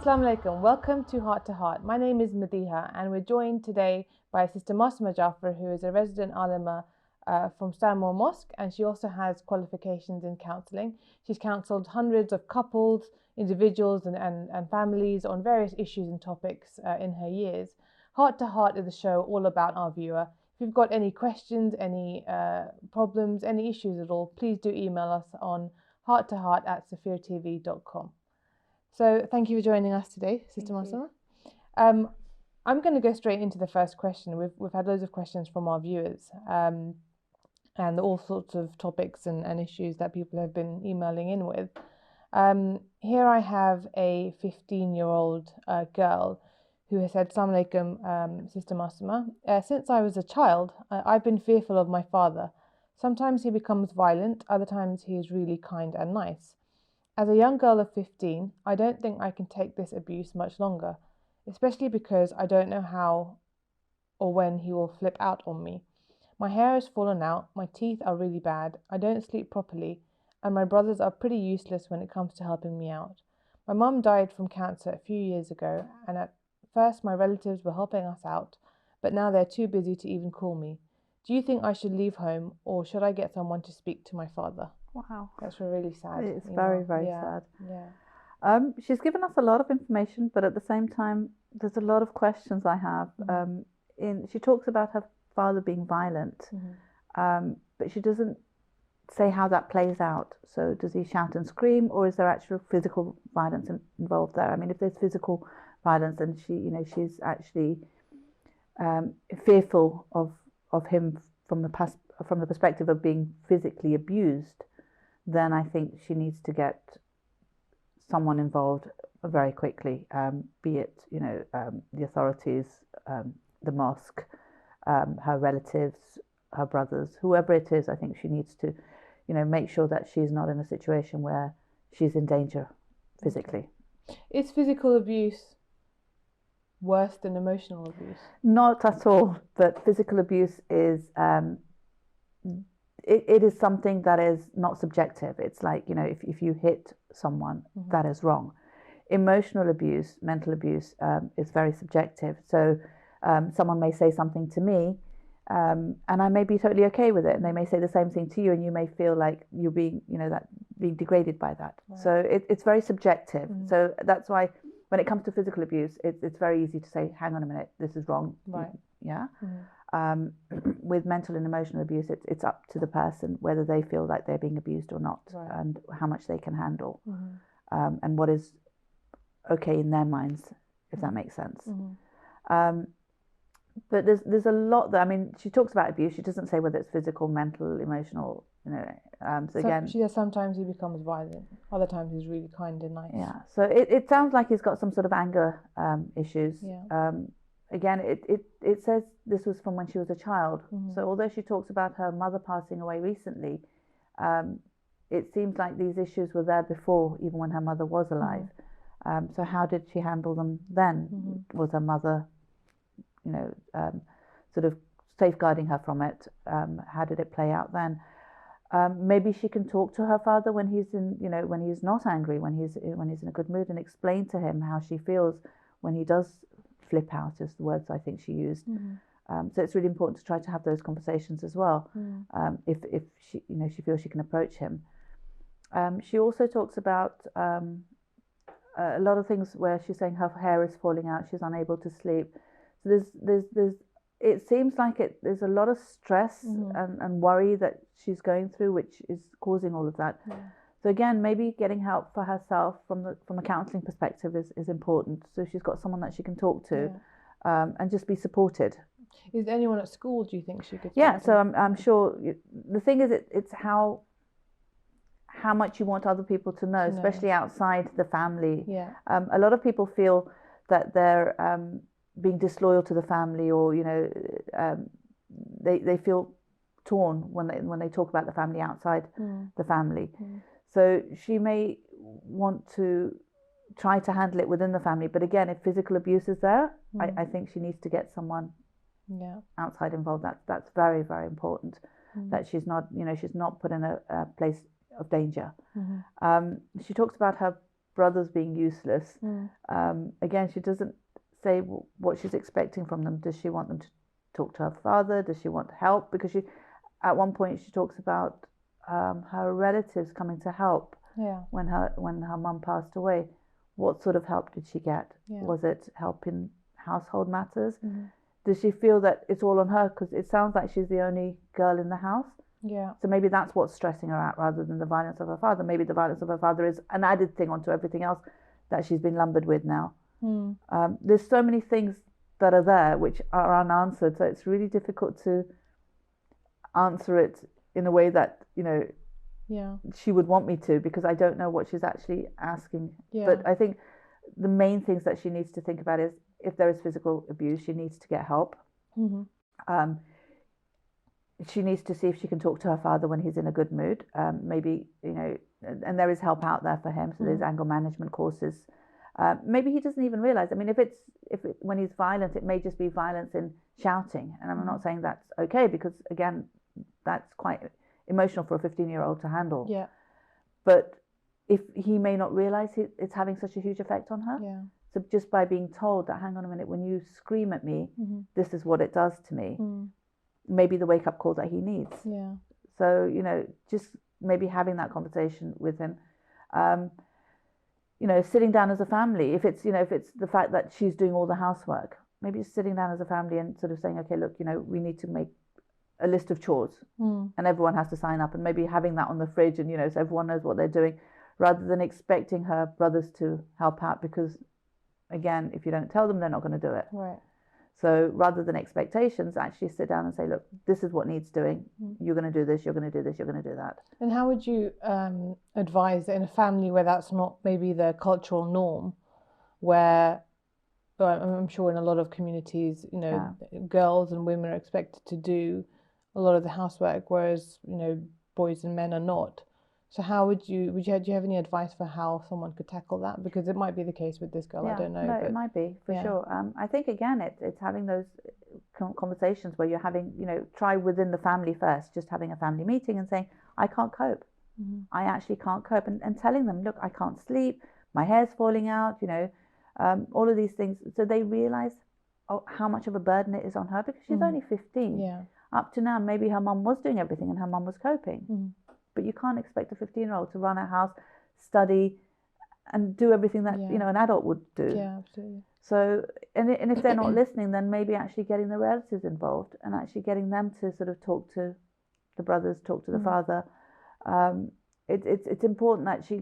Assalamu alaikum. Welcome to Heart to Heart. My name is Madiha, and we're joined today by Sister Masuma Jaffer, who is a resident Alima from Stanmore Mosque, and she also has qualifications in counselling. She's counselled hundreds of couples, individuals, and families on various issues and topics in her years. Heart to Heart is a show all about our viewer. If you've got any questions, any problems, any issues at all, please do email us on hearttoheart@safirtv.com. So thank you for joining us today, Sister Masuma. I'm going to go straight into the first question. We've had loads of questions from our viewers, and all sorts of topics and issues that people have been emailing in with. Here I have a 15-year-old girl who has said, "Assalamu alaikum, Sister Masuma. Since I was a child, I've been fearful of my father. Sometimes he becomes violent, other times he is really kind and nice. As a young girl of 15, I don't think I can take this abuse much longer, especially because I don't know how or when he will flip out on me. My hair has fallen out, my teeth are really bad, I don't sleep properly, and my brothers are pretty useless when it comes to helping me out. My mum died from cancer a few years ago, and at first my relatives were helping us out, but now they're too busy to even call me. Do you think I should leave home, or should I get someone to speak to my father?" Wow. That's really sad. It's very sad. Yeah. She's given us a lot of information, but at the same time, there's a lot of questions I have. She talks about her father being violent, but she doesn't say how that plays out. So does he shout and scream, or is there actual physical violence involved there? I mean, if there's physical violence, then she's actually fearful of him from the perspective of being physically abused, then I think she needs to get someone involved very quickly, be it the authorities, the mosque, her relatives, her brothers, whoever it is. I think she needs to make sure that she's not in a situation where she's in danger physically. Is physical abuse worse than emotional abuse? Not at all, but physical abuse is it is something that is not subjective. It's like, if you hit someone, that is wrong. Emotional abuse, mental abuse, is very subjective. So someone may say something to me, and I may be totally okay with it, and they may say the same thing to you, and you may feel like you're being, being degraded by that. Right. So it's very subjective. So that's why when it comes to physical abuse, it's very easy to say, hang on a minute, this is wrong. Right. Yeah. With mental and emotional abuse, it's up to the person whether they feel like they're being abused or not, right, and how much they can handle, and what is okay in their minds, if that makes sense. But there's a lot that, I mean, she talks about abuse. She doesn't say whether it's physical, mental, emotional. So again, she says sometimes he becomes violent, other times he's really kind and nice. Yeah. So it sounds like he's got some sort of anger issues. Yeah. Again, it says this was from when she was a child. So although she talks about her mother passing away recently, it seems like these issues were there before, even when her mother was alive. So how did she handle them then? Was her mother, sort of safeguarding her from it? How did it play out then? Maybe she can talk to her father when he's when he's not angry, when he's in a good mood, and explain to him how she feels when he does flip out, is the words I think she used. So it's really important to try to have those conversations as well. If she she feels she can approach him. She also talks about a lot of things where she's saying her hair is falling out, she's unable to sleep. So there's it seems like there's a lot of stress and worry that she's going through, which is causing all of that. So again, maybe getting help for herself from a counselling perspective is important. So she's got someone that she can talk to, and just be supported. Is there anyone at school, do you think she could? Yeah, so I'm sure. The thing is, it's how much you want other people to know, especially outside the family. Yeah. A lot of people feel that they're being disloyal to the family, or they feel torn when they talk about the family outside the family. So she may want to try to handle it within the family, but again, if physical abuse is there, I think she needs to get someone outside involved. That's very, very important. That she's not put in a place of danger. She talks about her brothers being useless. Mm. Again, she doesn't say what she's expecting from them. Does she want them to talk to her father? Does she want help? Because at one point she talks about her relatives coming to help when her mum passed away. What sort of help did she get? Was it help in household matters? Does she feel that it's all on her? Because it sounds like she's the only girl in the house. So maybe that's what's stressing her out rather than the violence of her father. Maybe the violence of her father is an added thing onto everything else that she's been lumbered with now. There's so many things that are there which are unanswered. So it's really difficult to answer it in a way that, she would want me to, because I don't know what she's actually asking. But I think the main things that she needs to think about is if there is physical abuse, she needs to get help. She needs to see if she can talk to her father when he's in a good mood. Maybe, and there is help out there for him. So there's anger management courses. Maybe he doesn't even realize. I mean, when he's violent, it may just be violence in shouting. And I'm not saying that's okay, because again, that's quite emotional for a 15-year-old to handle. But if he may not realize it's having such a huge effect on her. So just by being told that, hang on a minute, when you scream at me, this is what it does to me. Maybe the wake-up call that he needs. So, just maybe having that conversation with him. Sitting down as a family, if it's the fact that she's doing all the housework, maybe just sitting down as a family and sort of saying, okay, look, we need to make a list of chores and everyone has to sign up, and maybe having that on the fridge, and so everyone knows what they're doing, rather than expecting her brothers to help out, because again, if you don't tell them, they're not going to do it. So rather than expectations, actually sit down and say, look, this is what needs doing. You're going to do this, you're going to do this, you're going to do that. And how would you advise in a family where that's not maybe the cultural norm, where I'm sure in a lot of communities, girls and women are expected to do a lot of the housework, whereas, boys and men are not. So how do you have any advice for how someone could tackle that? Because it might be the case with this girl, I don't know. No, it might be, for sure. I think, again, it's having those conversations where you're having, try within the family first, just having a family meeting and saying, I can't cope. I actually can't cope. And telling them, look, I can't sleep, my hair's falling out, all of these things. So they realize how much of a burden it is on her, because she's only 15. Up to now, maybe her mum was doing everything and her mum was coping. But you can't expect a 15-year-old to run a house, study, and do everything that an adult would do. Absolutely. So, and if they're not listening, then maybe actually getting the relatives involved and actually getting them to sort of talk to the brothers, talk to the father. It's important that she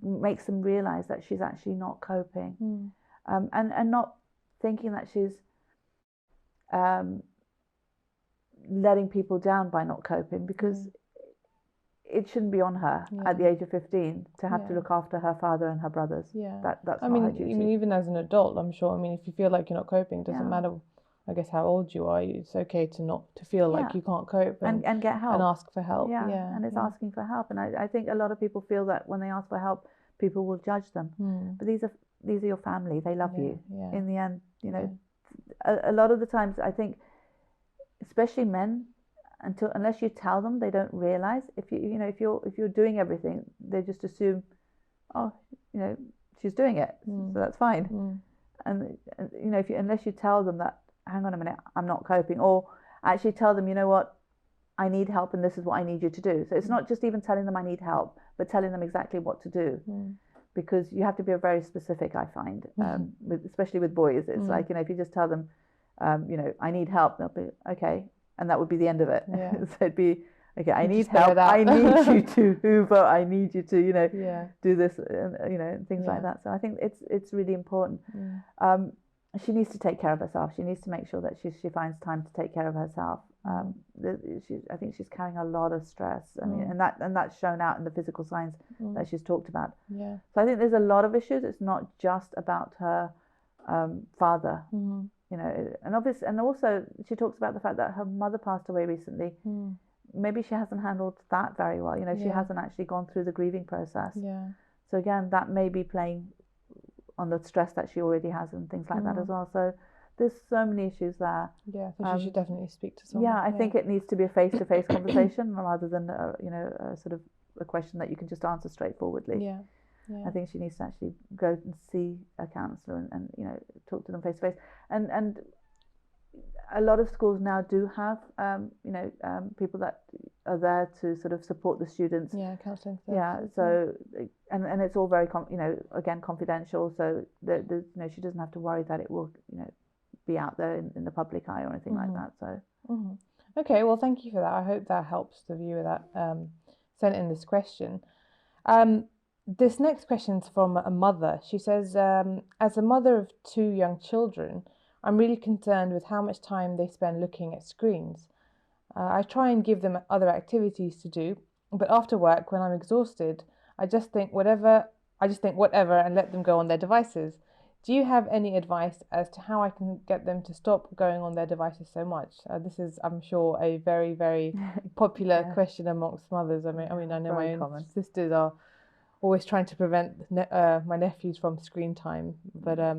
makes them realize that she's actually not coping, and not thinking that she's letting people down by not coping, because it shouldn't be on her at the age of 15 to have to look after her father and her brothers. That's not her duty. I mean, even as an adult, I'm sure. I mean, if you feel like you're not coping, it doesn't matter, I guess, how old you are. It's okay to feel like you can't cope and get help and ask for help. And it's asking for help. And I think a lot of people feel that when they ask for help, people will judge them. But these are your family. They love you. In the end, a lot of the times, I think, especially men, unless you tell them, they don't realize. If you're doing everything, they just assume, she's doing it, so that's fine. And unless you tell them that, hang on a minute, I'm not coping, or actually tell them, you know what, I need help and this is what I need you to do. So it's not just even telling them I need help, but telling them exactly what to do. Because you have to be very specific, I find, especially with boys. It's like, if you just tell them, I need help, they'll be okay. And that would be the end of it. So it'd be, okay, I need help. I need you to hoover. I need you to, do this, and things like that. So I think it's really important. She needs to take care of herself. She needs to make sure that she finds time to take care of herself. I think she's carrying a lot of stress. I mean, and that's shown out in the physical signs that she's talked about. So I think there's a lot of issues. It's not just about her father. And also she talks about the fact that her mother passed away recently. Maybe she hasn't handled that very well. She hasn't actually gone through the grieving process. So again, that may be playing on the stress that she already has and things like that as well. So there's so many issues there. So she should definitely speak to someone. I think it needs to be a face-to-face conversation rather than a sort of a question that you can just answer straightforwardly. Yeah. I think she needs to actually go and see a counsellor and talk to them face to face. And a lot of schools now do have people that are there to sort of support the students. Yeah, counselling. So and it's all very again confidential. So she doesn't have to worry that it will be out there in the public eye or anything like that. So. Okay, well, thank you for that. I hope that helps the viewer that sent in this question. This next question is from a mother. She says, as a mother of 2 young children, I'm really concerned with how much time they spend looking at screens. I try and give them other activities to do, but after work, when I'm exhausted, I just think whatever and let them go on their devices. Do you have any advice as to how I can get them to stop going on their devices so much? This is, I'm sure, a very, very popular question amongst mothers. I mean, I know my own sisters are always trying to prevent my nephews from screen time. But I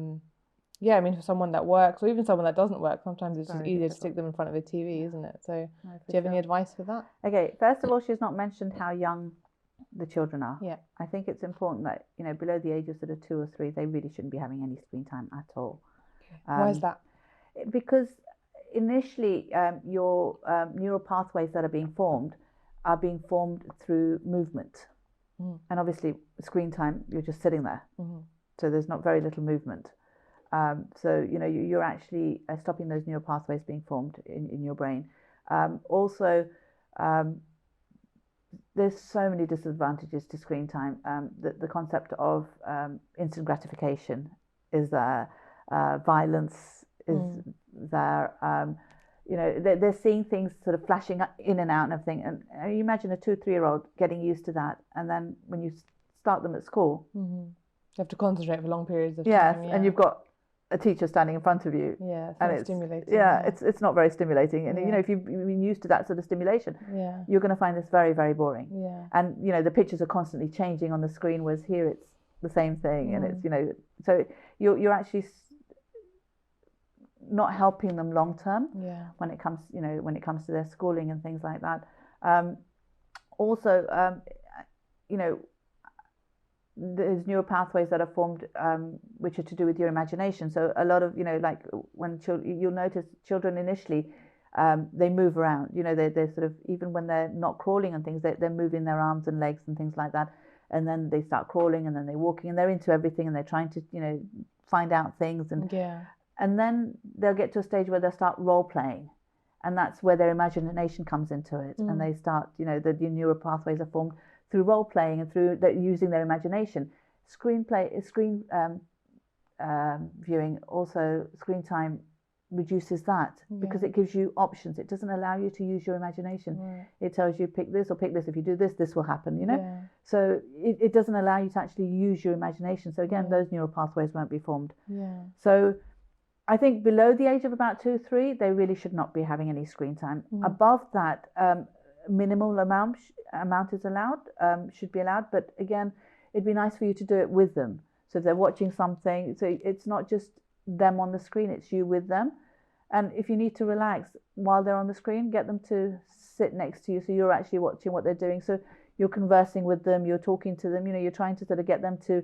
mean, for someone that works or even someone that doesn't work, sometimes it's just easier to stick them in front of the TV, isn't it? So do you have any advice for that? Okay, first of all, she's not mentioned how young the children are. Yeah. I think it's important that, below the age of sort of 2 or 3, they really shouldn't be having any screen time at all. Okay. Why is that? Because initially your neural pathways that are being formed through movement. And obviously screen time, you're just sitting there. So there's not very little movement. So, you're actually stopping those neural pathways being formed in your brain. Also, there's so many disadvantages to screen time. The concept of instant gratification is there. Violence is there. They're seeing things sort of flashing in and out and everything. And you imagine a 2 or 3-year-old getting used to that. And then when you start them at school, you have to concentrate for long periods of time. Yeah, and you've got a teacher standing in front of you. Yeah, it's not stimulating. It's not very stimulating. And if you've been used to that sort of stimulation, you're going to find this very, very boring. Yeah. And the pictures are constantly changing on the screen, whereas here it's the same thing. And it's so you're actually not helping them long term. Yeah. When it comes to their schooling and things like that. Also, there's neural pathways that are formed which are to do with your imagination. So a lot of like when you'll notice children initially they move around. They're sort of, even when they're not crawling and things, they're moving their arms and legs and things like that, and then they start crawling and then they're walking and they're into everything and they're trying to find out things and then they'll get to a stage where they'll start role playing, and that's where their imagination comes into it. And they start the neural pathways are formed through role playing and through using their imagination. Screen viewing, also screen time reduces that because it gives you options. It doesn't allow you to use your imagination. It tells you pick this or pick this. If you do this, this will happen, So it doesn't allow you to actually use your imagination. So again, those neural pathways won't be formed. So I think below the age of about 2, 3, they really should not be having any screen time. Above that, minimal amount is allowed, should be allowed, but again, it'd be nice for you to do it with them. So if they're watching something, so it's not just them on the screen, it's you with them. And if you need to relax while they're on the screen, get them to sit next to you so you're actually watching what they're doing. So you're conversing with them, you're talking to them, you're trying to sort of get them to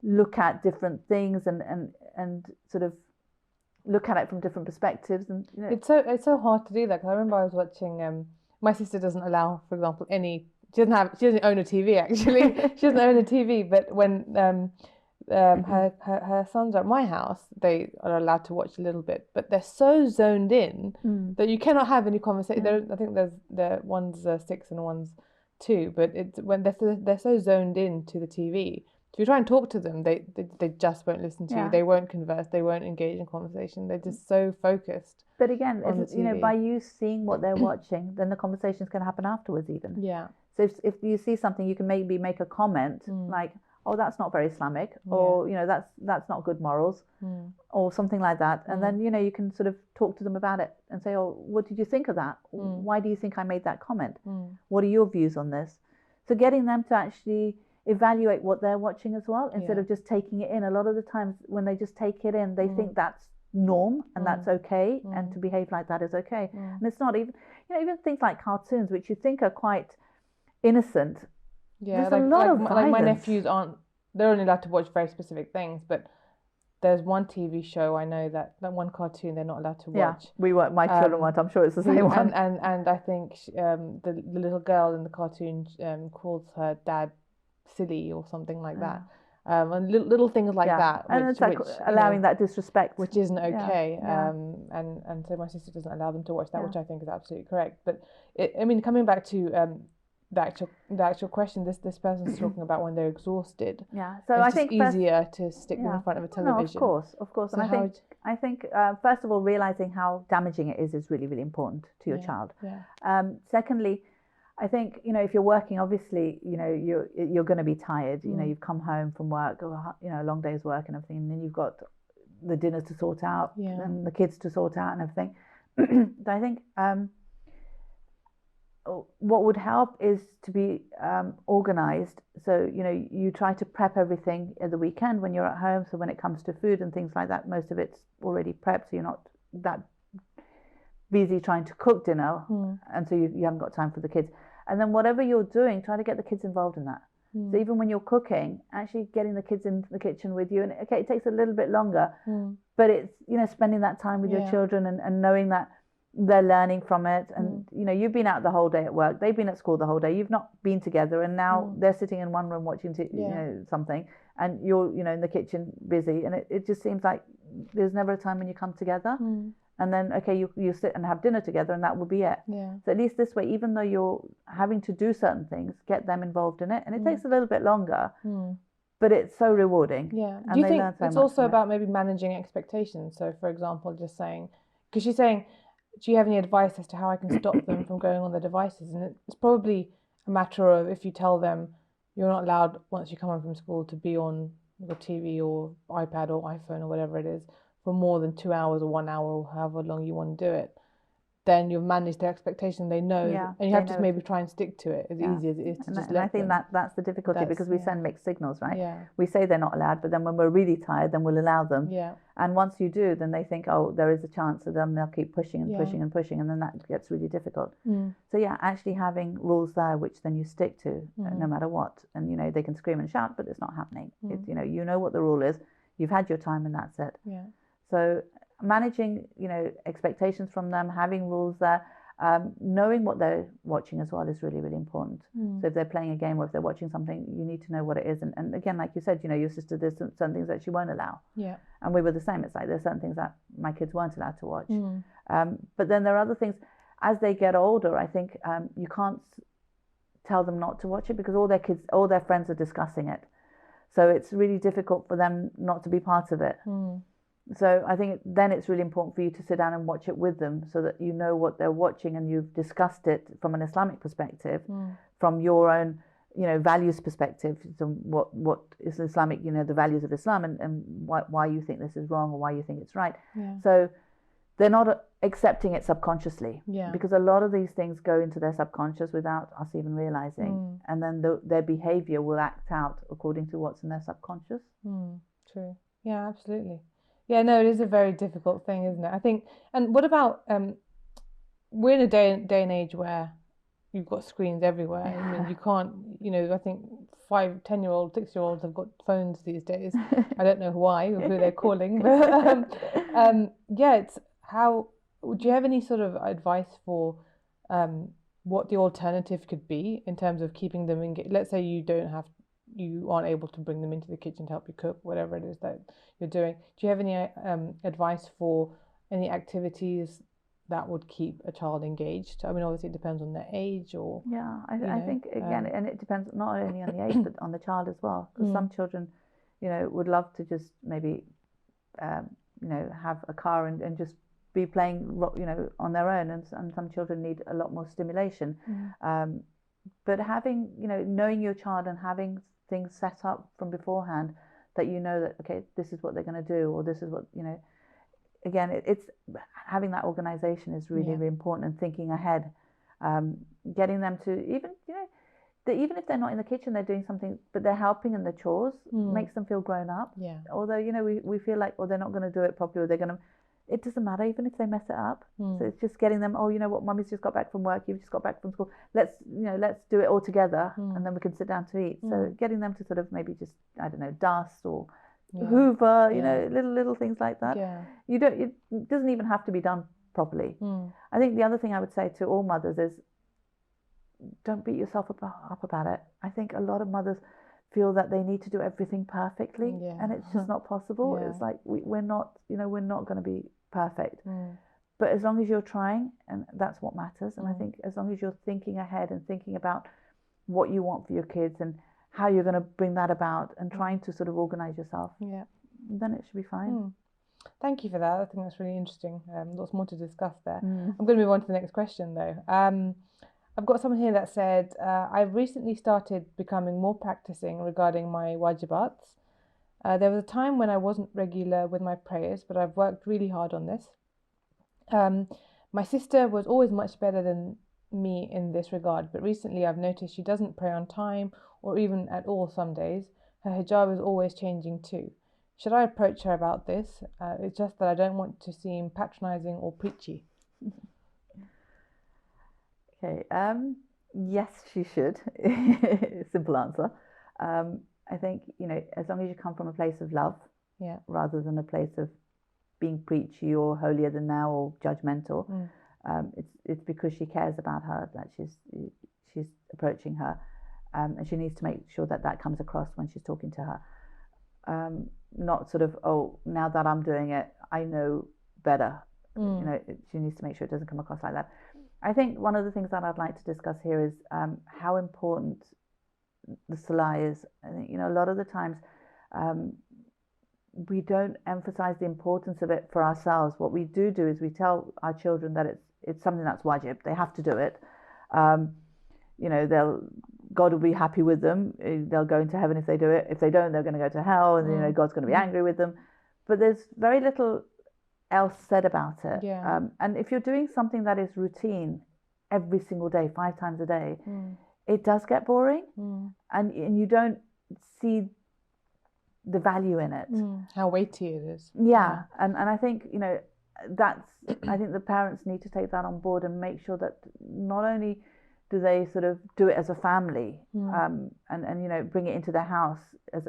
look at different things and sort of look at it from different perspectives. And it's so hard to do that, because I remember I was watching my sister doesn't allow, for example, she doesn't own a TV actually. She doesn't own a TV, but when her sons are at my house, they are allowed to watch a little bit, but they're so zoned in that you cannot have any conversation. I think there's one's 6 and one's 2, but it's when they're so zoned in to the TV. If you try and talk to them, they just won't listen to you. They won't converse. They won't engage in conversation. They're just so focused. But again, by you seeing what they're watching, then the conversation's going to happen afterwards even. Yeah. So if you see something, you can maybe make a comment like, "Oh, that's not very Islamic," or that's not good morals, or something like that. And then you can sort of talk to them about it and say, "Oh, what did you think of that? Why do you think I made that comment? What are your views on this?" So getting them to actually evaluate what they're watching as well, instead of just taking it in. A lot of the times when they just take it in, they think that's norm and that's okay, and to behave like that is okay. And it's not even, even things like cartoons, which you think are quite innocent. Yeah, there's a lot of violence. Like my nephews aren't they're only allowed to watch very specific things, but there's one TV show I know that one cartoon they're not allowed to watch. My children weren't. I'm sure it's the same one. And I think the little girl in the cartoon calls her dad silly or something like that. And little things like that, and it's like allowing that disrespect, which isn't okay. And so my sister doesn't allow them to watch that, which I think is absolutely correct. But coming back to the actual question, this person's talking about when they're exhausted. So it's I think easier to stick them in front of a television. No, of course. So and I think first of all, realizing how damaging it is really, really important to your child. Secondly, I think, if you're working, obviously, you're going to be tired. You've come home from work, a long day's work and everything, and then you've got the dinner to sort out and the kids to sort out and everything. But I think what would help is to be organized. So, you try to prep everything at the weekend when you're at home. So when it comes to food and things like that, most of it's already prepped. So you're not that busy trying to cook dinner. And so you haven't got time for the kids. And then whatever you're doing, try to get the kids involved in that. So even when you're cooking, actually getting the kids into the kitchen with you. And it takes a little bit longer, but it's, spending that time with your children and knowing that they're learning from it. And, you've been out the whole day at work. They've been at school the whole day. You've not been together. And now they're sitting in one room watching, something. And you're, in the kitchen busy. And it just seems like there's never a time when you come together. And then, you sit and have dinner together, and that will be it. So at least this way, even though you're having to do certain things, get them involved in it. And it takes a little bit longer, but it's so rewarding. And do you think it's also about maybe managing expectations? So, for example, just saying, because she's saying, do you have any advice as to how I can stop them from going on their devices? And it's probably a matter of, if you tell them you're not allowed, once you come home from school, to be on your TV or iPad or iPhone or whatever it is for more than 2 hours or 1 hour or however long you want to do it, then you've managed their expectation. They know, and you have to maybe try and stick to it as easy as it is to just let them. I think that's the difficulty, because we send mixed signals, right? We say they're not allowed, but then when we're really tired, then we'll allow them. And once you do, then they think, oh, there is a chance, so then they'll keep pushing and pushing and pushing, and then that gets really difficult. So actually having rules there which then you stick to no matter what. And they can scream and shout, but it's not happening. It's, you know what the rule is. You've had your time, and that's it. So managing, expectations from them, having rules there, knowing what they're watching as well is really, really important. So if they're playing a game or if they're watching something, you need to know what it is. And again, like you said, your sister, there's certain things that she won't allow. And we were the same. It's like there's certain things that my kids weren't allowed to watch. But then there are other things. As they get older, I think you can't tell them not to watch it, because all their friends are discussing it. So it's really difficult for them not to be part of it. So I think then it's really important for you to sit down and watch it with them, so that you know what they're watching and you've discussed it from an Islamic perspective, from your own, values perspective. So what is Islamic, the values of Islam, and why you think this is wrong or why you think it's right. So they're not accepting it subconsciously, because a lot of these things go into their subconscious without us even realizing, and then their behavior will act out according to what's in their subconscious. True. Yeah, absolutely. Yeah, no, it is a very difficult thing, isn't it? I think. And what about we're in a day and age where you've got screens everywhere. I mean, you can't. I think 5, 10-year-old, 6-year-olds have got phones these days. I don't know why or who they're calling, but it's how. Do you have any sort of advice for what the alternative could be in terms of keeping them engaged? Let's say you aren't able to bring them into the kitchen to help you cook, whatever it is that you're doing. Do you have any advice for any activities that would keep a child engaged? I mean, obviously it depends on their age or... I think, again, and it depends not only on the age, but on the child as well. Because some children, would love to just maybe, have a car and just be playing, on their own. And some children need a lot more stimulation. But having, knowing your child and having things set up from beforehand, that that, okay, this is what they're going to do, or this is what, again, it's having that organization is really, really important, and thinking ahead, getting them to even, even if they're not in the kitchen, they're doing something, but they're helping in the chores, makes them feel grown up. Although, we feel like, they're not going to do it properly, or they're going to, it doesn't matter even if they mess it up. So it's just getting them, oh, you know what, mummy's just got back from work, you've just got back from school, let's do it all together, and then we can sit down to eat. So getting them to sort of maybe just, I don't know, dust or hoover, you know, little things like that. It doesn't even have to be done properly. I think the other thing I would say to all mothers is, don't beat yourself up about it. I think a lot of mothers feel that they need to do everything perfectly, and it's just not possible. It's like we're not going to be perfect, but as long as you're trying, and that's what matters. And I think as long as you're thinking ahead and thinking about what you want for your kids and how you're going to bring that about and trying to sort of organize yourself, then it should be fine. Thank you for that. I think that's really interesting. Lots more to discuss there. I'm going to move on to the next question though. I've got someone here that said, I've recently started becoming more practicing regarding my wajibats. There was a time when I wasn't regular with my prayers, but I've worked really hard on this. My sister was always much better than me in this regard, but recently I've noticed she doesn't pray on time or even at all some days. Her hijab is always changing too. Should I approach her about this? It's just that I don't want to seem patronizing or preachy. Okay, yes, she should. Simple answer. I think, as long as you come from a place of love, rather than a place of being preachy or holier than thou or judgmental, it's because she cares about her that she's approaching her, and she needs to make sure that comes across when she's talking to her. Not sort of, oh, now that I'm doing it, I know better. She needs to make sure it doesn't come across like that. I think one of the things that I'd like to discuss here is how important the salah is. I think, a lot of the times we don't emphasize the importance of it for ourselves. What we do is we tell our children that it's something that's wajib. They have to do it. God will be happy with them. They'll go into heaven if they do it. If they don't, they're going to go to hell, and God's going to be angry with them. But there's very little else said about it. And if you're doing something that is routine every single day, 5 times a day, it does get boring, and you don't see the value in it. How weighty it is. And I think I think the parents need to take that on board and make sure that not only do they sort of do it as a family, and bring it into their house as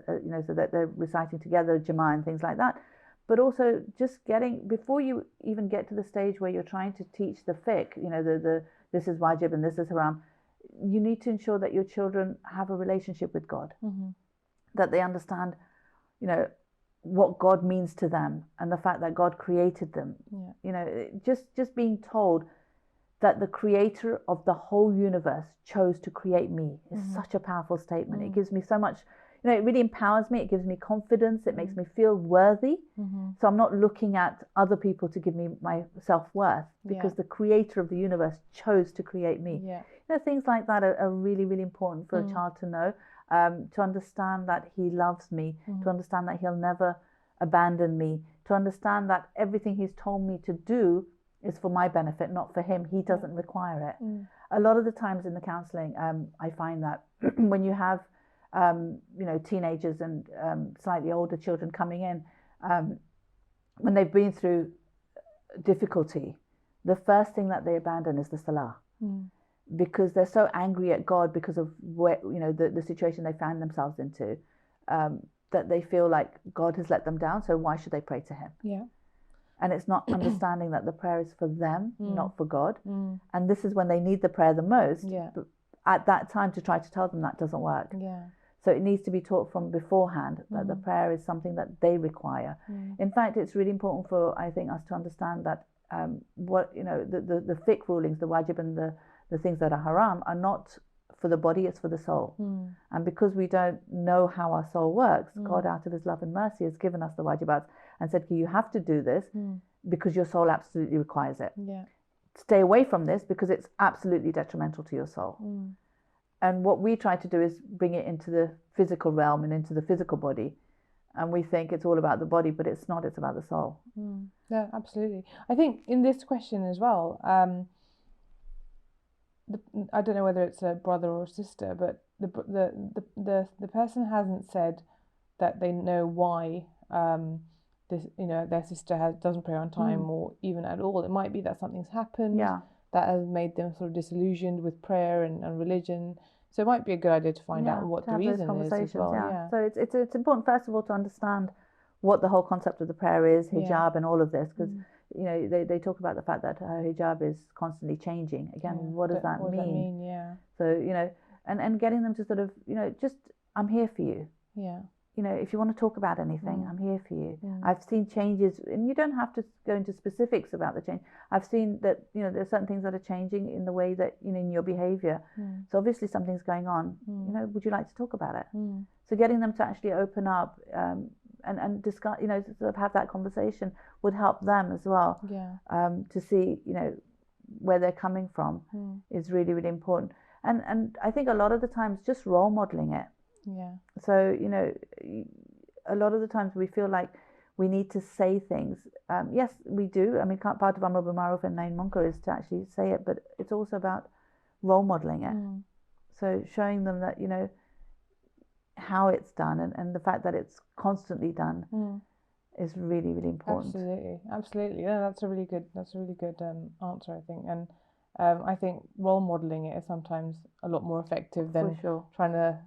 so that they're reciting together Jama'ah and things like that, but also just before you even get to the stage where you're trying to teach the fiqh, this is wajib and this is haram, you need to ensure that your children have a relationship with God, that they understand, what God means to them and the fact that God created them. Just being told that the creator of the whole universe chose to create me is such a powerful statement. It gives me so much, it really empowers me. It gives me confidence. It makes me feel worthy. So I'm not looking at other people to give me my self-worth, because the creator of the universe chose to create me. Things like that are really, really important for a child to know, to understand that he loves me, to understand that he'll never abandon me, to understand that everything he's told me to do is for my benefit, not for him. He doesn't require it. A lot of the times in the counselling, I find that when you have teenagers and slightly older children coming in, when they've been through difficulty, the first thing that they abandon is the salah, because they're so angry at God because of where, the situation they found themselves into, that they feel like God has let them down, so why should they pray to him? And it's not understanding that the prayer is for them, not for God. And this is when they need the prayer the most. But at that time, to try to tell them that doesn't work. So it needs to be taught from beforehand that the prayer is something that they require. In fact, it's really important for, I think, us to understand that the fiqh rulings, the wajib and the things that are haram, are not for the body, it's for the soul. And because we don't know how our soul works, God, out of his love and mercy, has given us the wajibats and said, you have to do this because your soul absolutely requires it. Stay away from this because it's absolutely detrimental to your soul. And what we try to do is bring it into the physical realm and into the physical body. And we think it's all about the body, but it's not, it's about the soul. Yeah, absolutely. I think in this question as well, I don't know whether it's a brother or sister, but the person hasn't said that they know why this, their sister doesn't pray on time or even at all. It might be that something's happened that has made them sort of disillusioned with prayer and religion. So it might be a good idea to find out what the reason is as well. Yeah. So it's important, first of all, to understand what the whole concept of the prayer is, hijab, and all of this, because they talk about the fact that her hijab is constantly changing. Again, what does that mean? Yeah. So and getting them to sort of just, I'm here for you. Yeah. If you want to talk about anything, I'm here for you. I've seen changes, and you don't have to go into specifics about the change. I've seen that there's certain things that are changing in the way that in your behavior. So obviously something's going on. Would you like to talk about it? So getting them to actually open up and discuss, to sort of have that conversation would help them as well. Yeah. To see where they're coming from is really, really important. And I think a lot of the times just role modeling it. Yeah. So a lot of the times we feel like we need to say things. Yes, we do. I mean, part of Amr bil Ma'ruf and Nahy Munkar is to actually say it, but it's also about role modeling it. So showing them that how it's done and the fact that it's constantly done is really, really important. Absolutely. Yeah, that's a really good answer, I think. And I think role modeling it is sometimes a lot more effective than trying to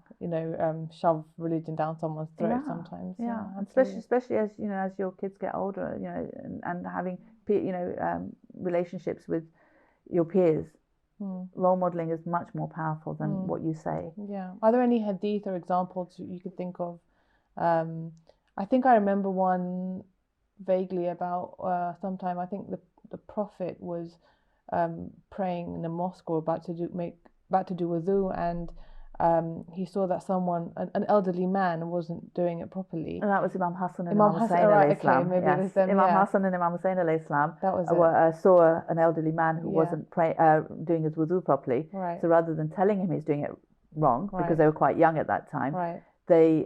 shove religion down someone's throat sometimes. Yeah, especially as as your kids get older, and having relationships with your peers. Role modeling is much more powerful than what you say. Yeah. Are there any hadith or examples you could think of? I think I remember one vaguely about sometime. I think the Prophet was praying in a mosque or about to do wudu, and he saw that an elderly man wasn't doing it properly. And that was Imam Hassan and Imam Hussein alayhi salam. Maybe it was them, Imam Hassan and Imam Hussein alayhi salam it. Saw an elderly man who wasn't doing his wudu properly. Right. So rather than telling him he's doing it wrong, because they were quite young at that time, right. they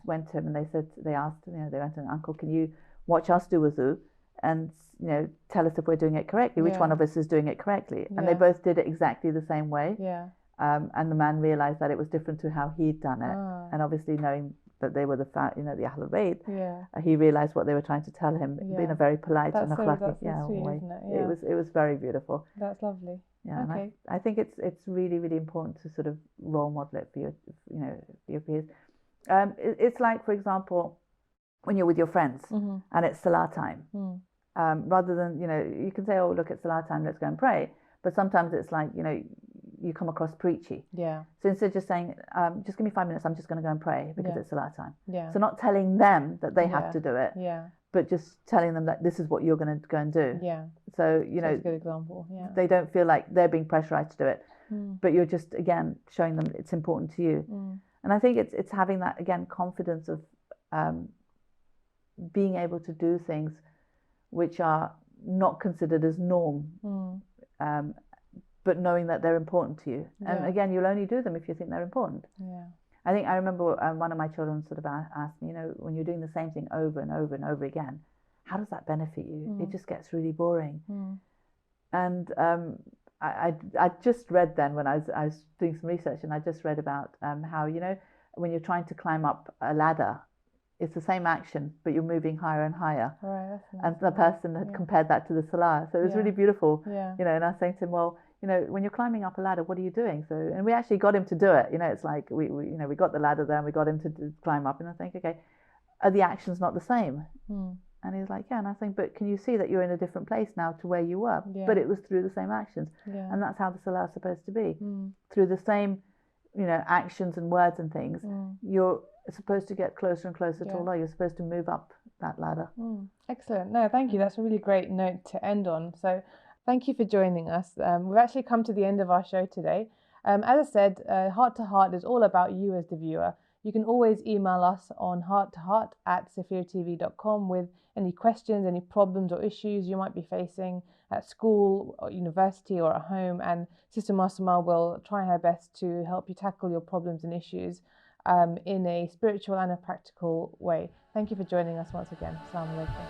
went to him and they asked, they went to him, Uncle, can you watch us do wudu and tell us if we're doing it correctly, which one of us is doing it correctly? And they both did it exactly the same way. Yeah. And the man realized that it was different to how he'd done it. And obviously knowing that they were the Ahlul Bayt, he realized what they were trying to tell him in a very polite and akhlaqi way. It was very beautiful. That's lovely. Yeah, okay. And I think it's really, really important to sort of role model it for your peers. It's like, for example, when you're with your friends and it's Salah time. Rather than you can say, oh, look, it's Salah time, let's go and pray. But sometimes it's like you come across preachy. Yeah. So instead of just saying, just give me 5 minutes, I'm just going to go and pray because it's Salah time. Yeah. So not telling them that they have to do it. Yeah. But just telling them that this is what you're going to go and do. Yeah. So that's a good example. Yeah. They don't feel like they're being pressurized to do it. But you're just again showing them it's important to you. And I think it's having that again confidence of being able to do things which are not considered as norm. But knowing that they're important to you. And again, you'll only do them if you think they're important. Yeah. I think I remember one of my children sort of asked me, when you're doing the same thing over and over and over again, how does that benefit you? It just gets really boring. And I just read then when I was doing some research, and I just read about how, when you're trying to climb up a ladder, it's the same action, but you're moving higher and higher. Right. And the person had compared that to the salah. So it was really beautiful. Yeah. And I was saying to him, well, when you're climbing up a ladder, what are you doing? So, and we actually got him to do it. It's like we got the ladder there and we got him to climb up. And I think, okay, are the actions not the same? And he's like, yeah. And I think, but can you see that you're in a different place now to where you were? Yeah. But it was through the same actions. Yeah. And that's how the salah is supposed to be. Through the same, actions and words and things, you're supposed to get closer and closer to Allah. You're supposed to move up that ladder. Excellent. No, thank you. That's a really great note to end on. So thank you for joining us. We've actually come to the end of our show today. As I said, Heart to Heart is all about you as the viewer. You can always email us on hearttoheart@safirtv.com with any questions, any problems or issues you might be facing at school or university or at home. And Sister Masuma will try her best to help you tackle your problems and issues in a spiritual and a practical way. Thank you for joining us once again. Assalamu alaikum.